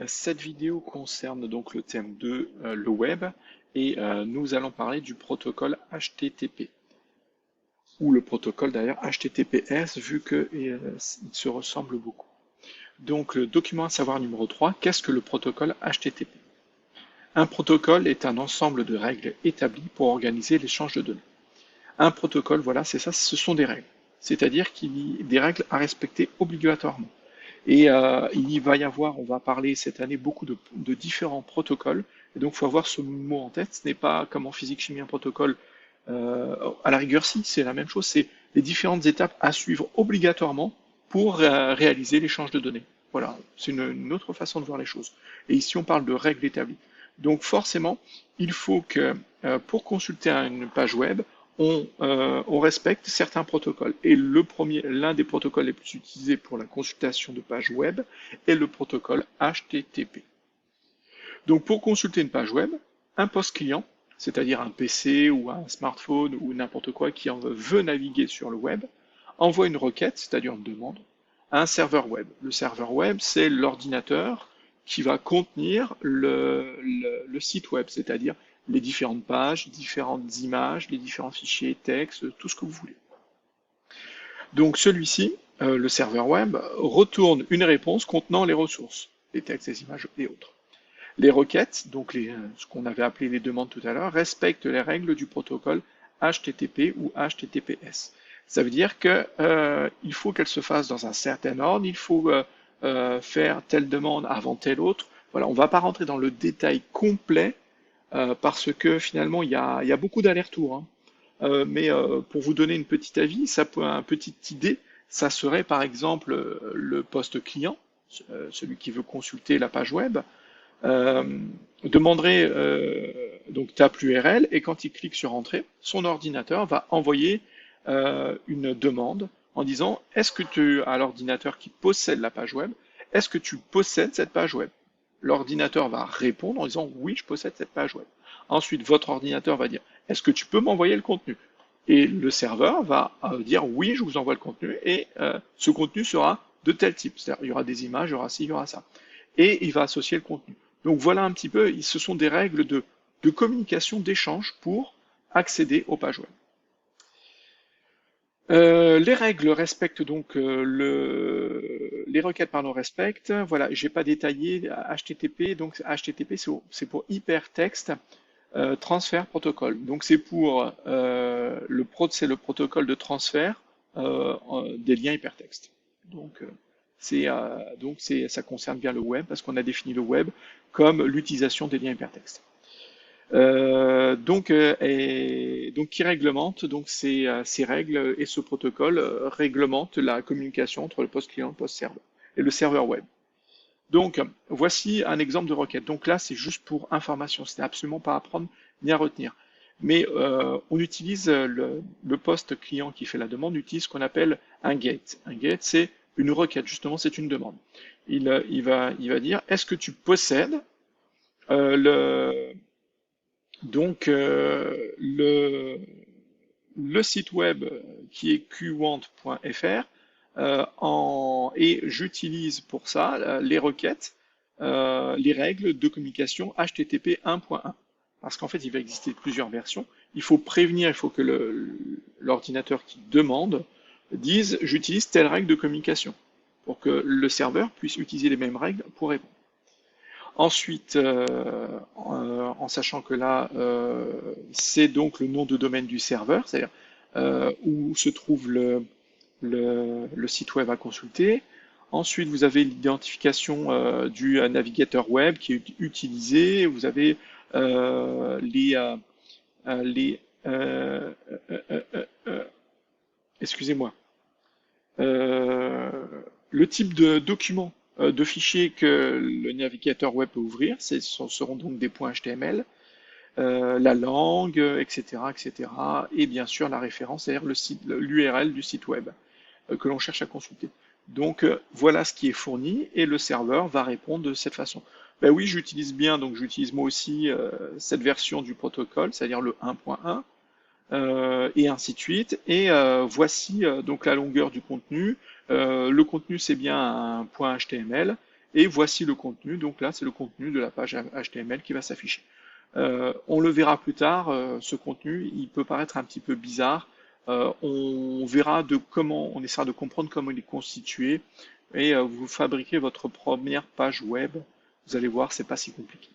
Cette vidéo concerne donc le thème de le web et nous allons parler du protocole HTTP ou le protocole d'ailleurs HTTPS vu qu'il se ressemble beaucoup. Donc le document à savoir numéro 3, qu'est-ce que le protocole HTTP? Un protocole est un ensemble de règles établies pour organiser l'échange de données. Un protocole, voilà, c'est ça, ce sont des règles. C'est-à-dire qu'il y a des règles à respecter obligatoirement. Et il va y avoir, on va parler cette année beaucoup de différents protocoles. Et donc, il faut avoir ce mot en tête. Ce n'est pas comme en physique chimie un protocole. À la rigueur, si, c'est la même chose. C'est les différentes étapes à suivre obligatoirement pour réaliser l'échange de données. Voilà, c'est une autre façon de voir les choses. Et ici, on parle de règles établies. Donc, forcément, il faut que pour consulter une page web, on respecte certains protocoles. Et l'un des protocoles les plus utilisés pour la consultation de pages web est le protocole HTTP. Donc pour consulter une page web, un poste client, c'est-à-dire un PC ou un smartphone ou n'importe quoi qui en veut naviguer sur le web, envoie une requête, c'est-à-dire une demande, à un serveur web. Le serveur web, c'est l'ordinateur qui va contenir le site web, c'est-à-dire les différentes pages, différentes images, les différents fichiers, textes, tout ce que vous voulez. Donc celui-ci, le serveur web, retourne une réponse contenant les ressources, les textes, les images et autres. Les requêtes, donc ce qu'on avait appelé les demandes tout à l'heure, respectent les règles du protocole HTTP ou HTTPS. Ça veut dire qu'il faut qu'elle se fasse dans un certain ordre, il faut faire telle demande avant telle autre. Voilà, on ne va pas rentrer dans le détail complet parce que finalement il y a beaucoup d'allers-retours. Hein. Mais pour vous donner une petite avis, une petite idée, ça serait par exemple le poste client, celui qui veut consulter la page web, euh, demanderait donc tape l'URL et quand il clique sur Entrée, son ordinateur va envoyer une demande en disant est-ce que tu à l'ordinateur qui possède la page web, est-ce que tu possèdes cette page web? L'ordinateur va répondre en disant oui, je possède cette page web. Ensuite, votre ordinateur va dire est-ce que tu peux m'envoyer le contenu? Et le serveur va dire oui, je vous envoie le contenu et ce contenu sera de tel type. C'est-à-dire, il y aura des images, il y aura ci, il y aura ça. Et il va associer le contenu. Donc voilà un petit peu, ce sont des règles de communication, d'échange pour accéder aux pages web. Les règles respectent donc les requêtes pardon respectent. Voilà, j'ai pas détaillé HTTP. Donc HTTP c'est pour Hypertext Transfer Protocol. Donc c'est pour c'est le protocole de transfert des liens hypertextes. Donc ça concerne bien le web parce qu'on a défini le web comme l'utilisation des liens hypertextes. Donc qui réglemente donc ces règles et ce protocole réglemente la communication entre le poste client, le poste serveur et le serveur web. Donc voici un exemple de requête. Donc là c'est juste pour information, ce n'est absolument pas à prendre ni à retenir. Mais on utilise le poste client qui fait la demande utilise ce qu'on appelle un gate. Un gate c'est une requête, justement c'est une demande. Il va dire est-ce que tu possèdes le donc, le site web qui est qwant.fr et j'utilise pour ça les requêtes, les règles de communication HTTP 1.1. Parce qu'en fait, il va exister plusieurs versions. Il faut prévenir, il faut que l'ordinateur qui demande dise j'utilise telle règle de communication pour que le serveur puisse utiliser les mêmes règles pour répondre. Ensuite, en sachant que là, c'est donc le nom de domaine du serveur, c'est-à-dire où se trouve le site web à consulter. Ensuite, vous avez l'identification du navigateur web qui est utilisé. Vous avez les excusez-moi, euh, le type de document, de fichier que le navigateur web peut ouvrir, ce seront donc des points HTML, la langue, etc., etc., et bien sûr la référence, c'est-à-dire l'URL du site web que l'on cherche à consulter. Donc voilà ce qui est fourni et le serveur va répondre de cette façon. Ben oui, j'utilise bien, donc j'utilise moi aussi cette version du protocole, c'est-à-dire le 1.1 et ainsi de suite. Et voici donc la longueur du contenu. Le contenu, c'est bien un point HTML. Et voici le contenu. Donc là, c'est le contenu de la page HTML qui va s'afficher. On le verra plus tard, ce contenu, il peut paraître un petit peu bizarre. On verra on essaiera de comprendre comment il est constitué et vous fabriquez votre première page web. Vous allez voir, c'est pas si compliqué.